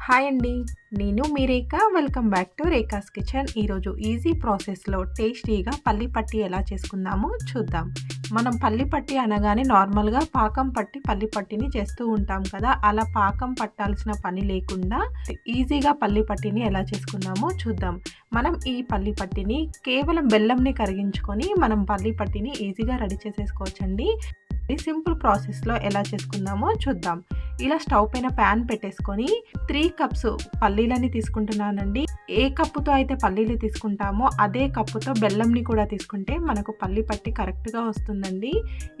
Hi అండి. నేను మీ Rekha. Welcome back to Rekha's kitchen. ఈరోజు ఈజీ ప్రాసెస్లో టేస్టీగా పల్లి పట్టి ఎలా చేసుకుందామో చూద్దాం. మనం పల్లి పట్టి అనగానే నార్మల్గా పాకం పట్టి పల్లి పట్టిని చేస్తూ ఉంటాం కదా. అలా పాకం పట్టాల్సిన పని లేకుండా ఈజీగా పల్లి పట్టిని ఎలా చేసుకుందామో చూద్దాం. మనం ఈ పల్లి పట్టిని కేవలం బెల్లంని కరిగించుకొని మనం పల్లి పట్టిని ఈజీగా రెడీ చేసేసుకోవచ్చండి. సింపుల్ ప్రాసెస్లో ఎలా చేసుకుందామో చూద్దాం. ఇలా స్టవ్ పైన ప్యాన్ పెట్టేసుకొని 3 కప్స్ పల్లీలని తీసుకుంటున్నానండి. ఏ కప్పుతో అయితే పల్లీలు తీసుకుంటామో అదే కప్పుతో బెల్లంని కూడా తీసుకుంటే మనకు పల్లి పట్టి కరెక్ట్గా వస్తుందండి.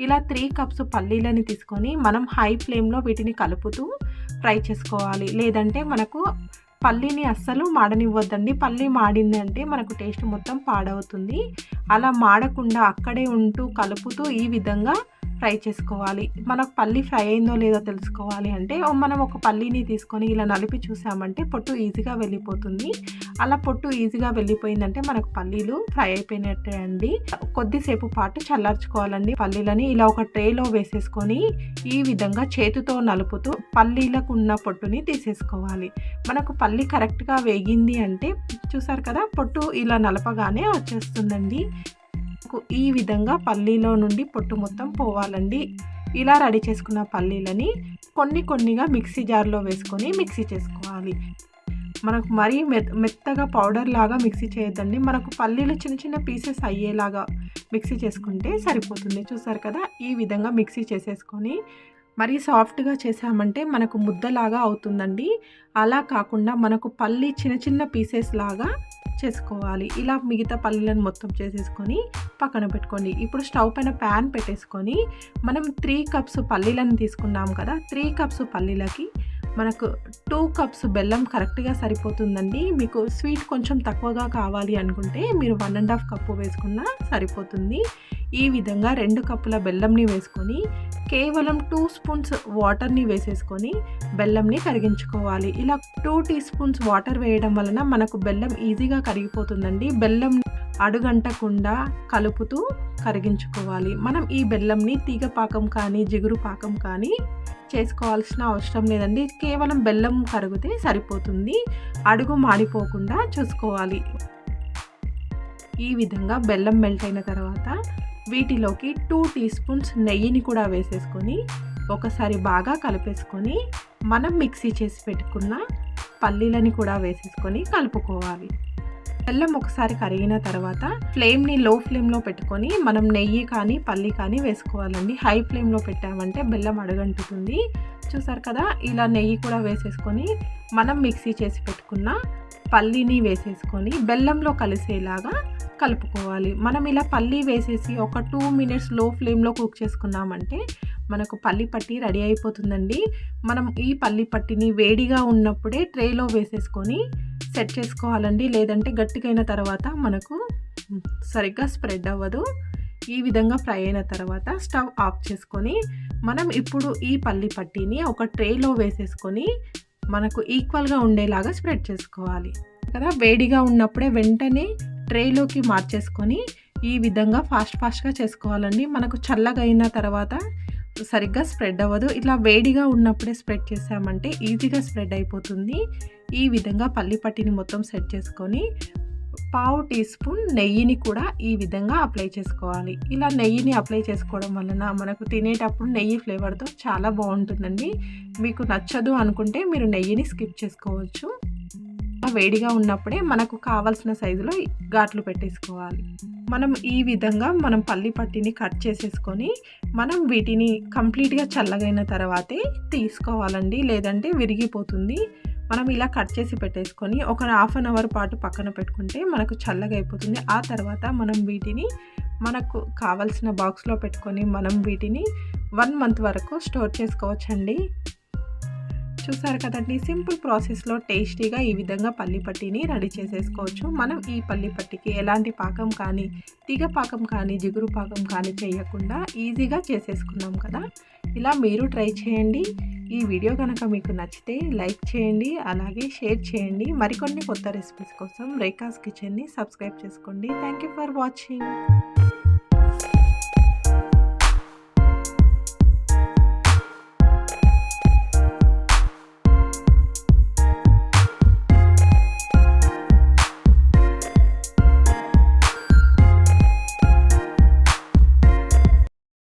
ఇలా 3 కప్స్ పల్లీలని తీసుకొని మనం హై ఫ్లేమ్లో వీటిని కలుపుతూ ఫ్రై చేసుకోవాలి. లేదంటే మనకు పల్లీని అస్సలు మాడనివ్వద్దండి. పల్లి మాడిందంటే మనకు టేస్ట్ మొత్తం పాడవుతుంది. అలా మాడకుండా అక్కడే ఉంటూ కలుపుతూ ఈ విధంగా ఫ్రై చేసుకోవాలి. మనకు పల్లి ఫ్రై అయిందో లేదో తెలుసుకోవాలి అంటే మనం ఒక పల్లీని తీసుకొని ఇలా నలిపి చూసామంటే పొట్టు ఈజీగా వెళ్ళిపోతుంది. అలా పొట్టు ఈజీగా వెళ్ళిపోయిందంటే మనకు పల్లీలు ఫ్రై అయిపోయినట్టే అండి. కొద్దిసేపు పాటు చల్లార్చుకోవాలండి. పల్లీలని ఇలా ఒక ట్రేలో వేసేసుకొని ఈ విధంగా చేతితో నలుపుతూ పల్లీలకు ఉన్న పొట్టుని తీసేసుకోవాలి. మనకు పల్లి కరెక్ట్గా వేగింది అంటే చూసారు కదా, పొట్టు ఇలా నలపగానే వచ్చేస్తుందండి. ఈ విధంగా పల్లీలో నుండి పొట్టు మొత్తం పోవాలండి. ఇలా రెడీ చేసుకున్న పల్లీలని కొన్నిగా మిక్సీ జార్లో వేసుకొని మిక్సీ చేసుకోవాలి. మనకు మరీ మెత్తగా పౌడర్ లాగా మిక్సీ చేయొద్దండి. మనకు పల్లీలు చిన్న పీసెస్ అయ్యేలాగా మిక్సీ చేసుకుంటే సరిపోతుంది. చూసారు కదా, ఈ విధంగా మిక్సీ చేసేసుకొని మరీ సాఫ్ట్గా చేసామంటే మనకు ముద్దలాగా అవుతుందండి. అలా కాకుండా మనకు పల్లి చిన్న పీసెస్ లాగా చేసుకోవాలి. ఇలా మిగతా పల్లీలను మొత్తం చేసేసుకొని పక్కన పెట్టుకోండి. ఇప్పుడు స్టవ్ పైన ప్యాన్ పెట్టేసుకొని మనం 3 కప్స్ పల్లీలను తీసుకున్నాం కదా, 3 కప్స్ పల్లీలకి మనకు 2 కప్స్ బెల్లం కరెక్ట్గా సరిపోతుందండి. మీకు స్వీట్ కొంచెం తక్కువగా కావాలి అనుకుంటే మీరు 1.5 కప్పు వేసుకున్నా సరిపోతుంది. ఈ విధంగా 2 కప్పుల బెల్లంని వేసుకొని కేవలం 2 స్పూన్స్ వాటర్ని వేసేసుకొని బెల్లంని కరిగించుకోవాలి. ఇలా 2 టీ స్పూన్స్ వాటర్ వేయడం వలన మనకు బెల్లం ఈజీగా కరిగిపోతుందండి. బెల్లం అడుగంటకుండా కలుపుతూ కరిగించుకోవాలి. మనం ఈ బెల్లంని తీగ పాకం కానీ జిగురు పాకం కానీ చేసుకోవాల్సిన అవసరం లేదండి. కేవలం బెల్లం కరిగితే సరిపోతుంది. అడుగు మాడిపోకుండా చూసుకోవాలి. ఈ విధంగా బెల్లం మెల్ట్ అయిన తర్వాత వీటిలోకి 2 టీ స్పూన్స్ నెయ్యిని కూడా వేసేసుకొని ఒకసారి బాగా కలిపేసుకొని మనం మిక్సీ చేసి పెట్టుకున్న పల్లీలని కూడా వేసేసుకొని కలుపుకోవాలి. బెల్లం ఒకసారి కరిగిన తర్వాత ఫ్లేమ్ని లో ఫ్లేమ్లో పెట్టుకొని మనం నెయ్యి కానీ పల్లి కానీ వేసుకోవాలండి. హై ఫ్లేమ్లో పెట్టామంటే బెల్లం అడుగంటుతుంది. చూసారు కదా, ఇలా నెయ్యి కూడా వేసేసుకొని మనం మిక్సీ చేసి పెట్టుకున్న పల్లీని వేసేసుకొని బెల్లంలో కలిసేలాగా కలుపుకోవాలి. మనం ఇలా పల్లి వేసేసి ఒక 2 మినిట్స్ లో ఫ్లేమ్లో కుక్ చేసుకున్నామంటే మనకు పల్లి పట్టి రెడీ అయిపోతుందండి. మనం ఈ పల్లి పట్టిని వేడిగా ఉన్నప్పుడే ట్రేలో వేసేసుకొని సెట్ చేసుకోవాలండి. లేదంటే గట్టిగా అయిన తర్వాత మనకు సరిగ్గా స్ప్రెడ్ అవ్వదు. ఈ విధంగా ఫ్రై అయిన తర్వాత స్టవ్ ఆఫ్ చేసుకొని మనం ఇప్పుడు ఈ పల్లి పట్టిని ఒక ట్రేలో వేసేసుకొని మనకు ఈక్వల్గా ఉండేలాగా స్ప్రెడ్ చేసుకోవాలి కదా. వేడిగా ఉన్నప్పుడే వెంటనే ట్రేలోకి మార్చేసుకొని ఈ విధంగా ఫాస్ట్గా చేసుకోవాలండి. మనకు చల్లగా అయిన తర్వాత సరిగ్గా స్ప్రెడ్ అవ్వదు. ఇట్లా వేడిగా ఉన్నప్పుడే స్ప్రెడ్ చేసామంటే ఈజీగా స్ప్రెడ్ అయిపోతుంది. ఈ విధంగా పల్లి పట్టిని మొత్తం సెట్ చేసుకొని 1/2 టీ స్పూన్ నెయ్యిని కూడా ఈ విధంగా అప్లై చేసుకోవాలి. ఇలా నెయ్యిని అప్లై చేసుకోవడం వలన మనకు తినేటప్పుడు నెయ్యి ఫ్లేవర్తో చాలా బాగుంటుందండి. మీకు నచ్చదు అనుకుంటే మీరు నెయ్యిని స్కిప్ చేసుకోవచ్చు. వేడిగా ఉన్నప్పుడే మనకు కావాల్సిన సైజులో ఘాట్లు పెట్టేసుకోవాలి. మనం ఈ విధంగా మనం పల్లి పట్టిని కట్ చేసేసుకొని మనం వీటిని కంప్లీట్గా చల్లగైన తర్వాతే తీసుకోవాలండి. లేదంటే విరిగిపోతుంది. మనం ఇలా కట్ చేసి పెట్టేసుకొని ఒక 1/2 అవర్ పాటు పక్కన పెట్టుకుంటే మనకు చల్లగా అయిపోతుంది. ఆ తర్వాత మనం వీటిని మనకు కావాల్సిన బాక్స్లో పెట్టుకొని మనం వీటిని 1 మంత్ వరకు స్టోర్ చేసుకోవచ్చండి. చూసారు కదండి, సింపుల్ ప్రాసెస్లో టేస్టీగా ఈ విధంగా పల్లి పట్టిని రెడీ చేసేసుకోవచ్చు. మనం ఈ పల్లి పట్టికి ఎలాంటి పాకం కానీ తీగ పాకం కానీ జిగురు పాకం కానీ చేయకుండా ఈజీగా చేసేసుకున్నాం కదా. ఇలా మీరు ట్రై చేయండి. ఈ వీడియో కనుక మీకు నచ్చితే లైక్ చేయండి, అలాగే షేర్ చేయండి. మరికొన్ని కొత్త రెసిపీస్ కోసం రేఖాస్ కిచెన్ని సబ్స్క్రైబ్ చేసుకోండి. Thank you for watching.